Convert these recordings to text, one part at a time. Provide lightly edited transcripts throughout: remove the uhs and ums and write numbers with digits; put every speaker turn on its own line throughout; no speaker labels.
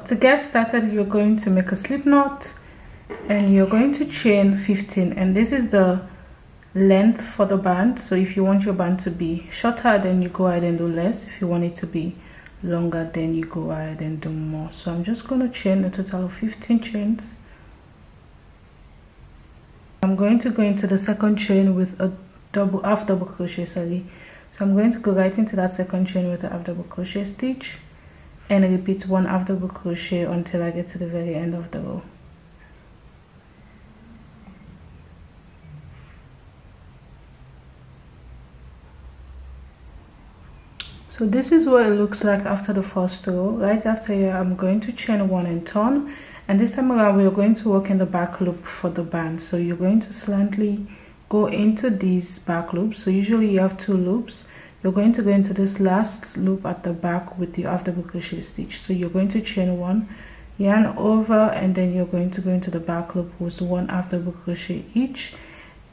to get started, you're going to make a slip knot and you're going to chain 15, and this is the length for the band. So if you want your band to be shorter, then you go ahead and do less. If you want it to be longer, then you go ahead and do more. So I'm just going to chain a total of 15 chains. I'm going to go into the second chain with a half double crochet, sorry. So I'm going to go right into that second chain with a half double crochet stitch and repeat one half double crochet until I get to the very end of the row. So this is what it looks like after the first row. Right after here, I'm going to chain 1 and turn, and this time around we're going to work in the back loop for the band. So you're going to slightly go into these back loops. So usually you have 2 loops. You're going to go into this last loop at the back with your half double crochet stitch. So you're going to chain 1, yarn over, and then you're going to go into the back loop with 1 half double crochet each,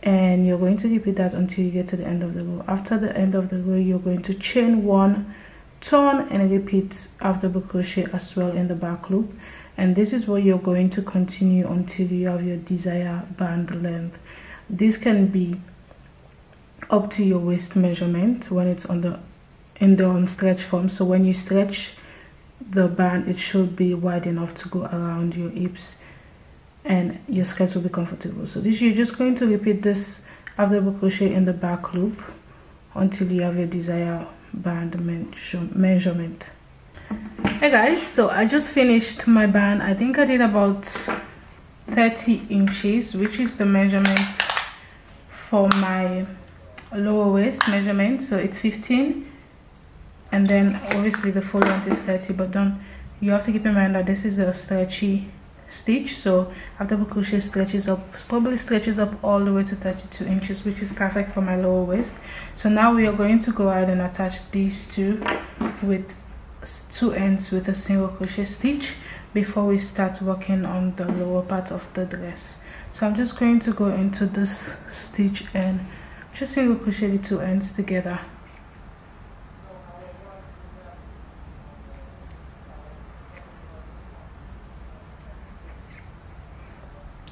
and you're going to repeat that until you get to the end of the row. After the end of the row, you're going to chain 1, turn, and repeat half double crochet as well in the back loop. And this is what you're going to continue until you have your desired band length. This can be up to your waist measurement when it's in the unstretched form. So when you stretch the band, it should be wide enough to go around your hips and your skirt will be comfortable. So this, you're just going to repeat this half double crochet in the back loop until you have your desired band measurement. Hey guys, so I just finished my band. I think I did about 30 inches, which is the measurement for my lower waist measurement. So it's 15, and then obviously the full length is 30, but then you have to keep in mind that this is a stretchy stitch, so half double crochet probably stretches up all the way to 32 inches, which is perfect for my lower waist. So now we are going to go ahead and attach these two with 2 ends with a single crochet stitch before we start working on the lower part of the dress. So I'm just going to go into this stitch and just single crochet the 2 ends together.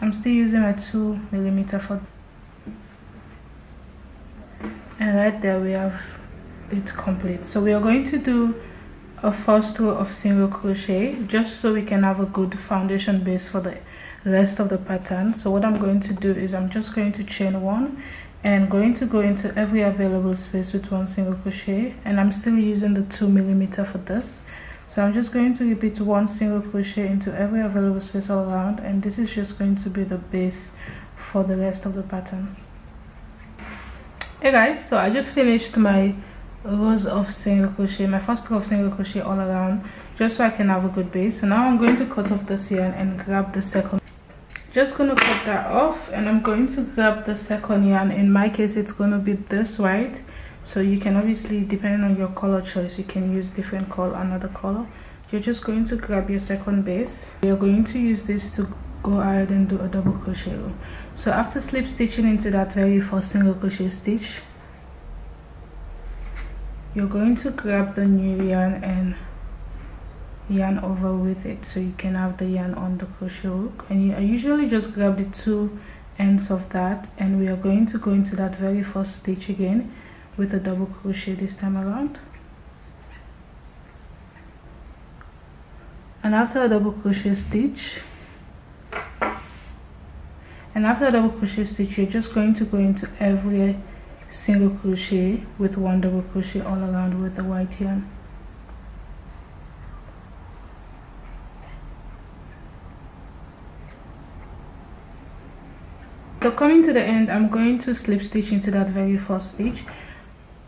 I'm still using my 2mm for, and right there we have it complete. So we are going to do a first row of single crochet just so we can have a good foundation base for the rest of the pattern. So what I'm going to do is I'm just going to chain 1 and going to go into every available space with 1 single crochet, and I'm still using the 2mm for this. So I'm just going to repeat 1 single crochet into every available space all around, and this is just going to be the base for the rest of the pattern. Hey guys, so I just finished my rows of single crochet, my first row of single crochet all around, just so I can have a good base. So now I'm going to cut off this yarn and grab the second. Just going to cut that off, and I'm going to grab the second yarn. In my case, it's going to be this white. So you can obviously, depending on your color choice, you can use different color, another color. You're just going to grab your second base. You're going to use this to go ahead and do a double crochet row. So after slip stitching into that very first single crochet stitch, you're going to grab the new yarn and yarn over with it, so you can have the yarn on the crochet hook. And I usually just grab the 2 ends of that, and we are going to go into that very first stitch again with a double crochet this time around. And after a double crochet stitch, you're just going to go into every single crochet with 1 double crochet all around with the white yarn. So coming to the end, I'm going to slip stitch into that very first stitch,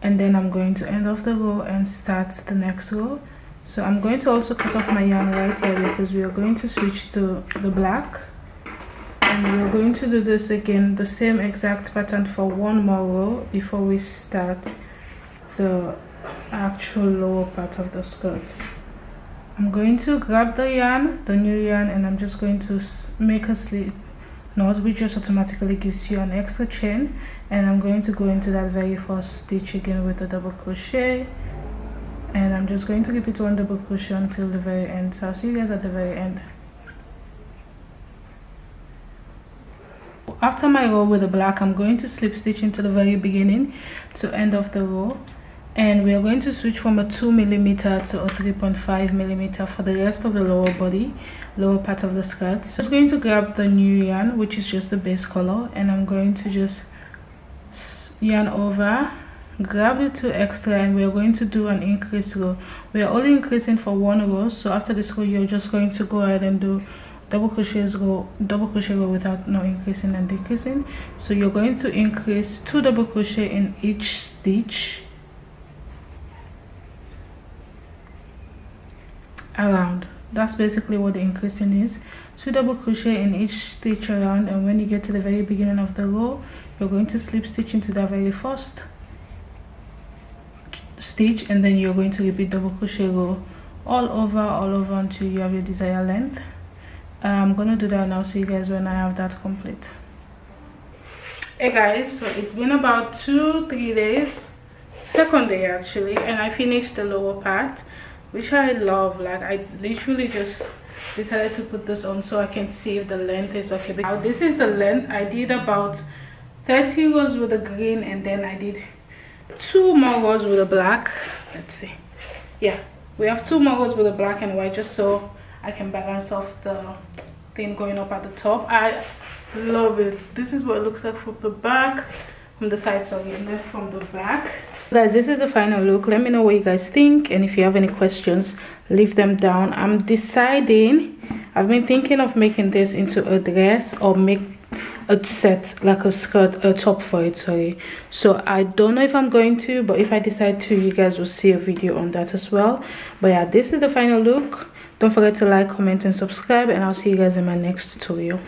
and then I'm going to end off the row and start the next row. So I'm going to also cut off my yarn right here because we are going to switch to the black, and we are going to do this again, the same exact pattern for 1 more row before we start the actual lower part of the skirt. I'm going to grab the yarn, the new yarn, and I'm just going to make a slip knot, which just automatically gives you an extra chain, and I'm going to go into that very first stitch again with a double crochet, and I'm just going to repeat 1 double crochet until the very end. So I'll see you guys at the very end. After my row with the black, I'm going to slip stitch into the very beginning to end of the row, and we are going to switch from a 2mm to a 3.5mm for the rest of the lower part of the skirt. So I'm going to grab the new yarn, which is just the base color, and I'm going to just yarn over, grab the 2 extra, and we are going to do an increase row. We are only increasing for 1 row, so after this row you're just going to go ahead and do double crochet row without no increasing and decreasing. So you're going to increase 2 double crochet in each stitch around. That's basically what the increasing is. 2 double crochet in each stitch around, and when you get to the very beginning of the row, you're going to slip stitch into that very first stitch, and then you're going to repeat double crochet row all over until you have your desired length. I'm gonna do that, and I'll see you guys when I have that complete. Hey guys, so it's been about 2-3 days, second day actually, and I finished the lower part, which I love. Like, I literally just decided to put this on so I can see if the length is okay. Now this is the length. I did about 30 rows with the green, and then I did 2 more rows with the black. Let's see, yeah, we have 2 more rows with the black and white, just so I can balance off the thing going up at the top. I love it. This is what it looks like from the back, from the side, sorry, and then from the back. Guys, this is the final look. Let me know what you guys think, and if you have any questions, leave them down. I'm deciding, I've been thinking of making this into a dress or make a set, like a skirt, a top for it, sorry. So I don't know if I'm going to, but if I decide to, you guys will see a video on that as well. But yeah, this is the final look. Don't forget to like, comment, and subscribe, and I'll see you guys in my next tutorial.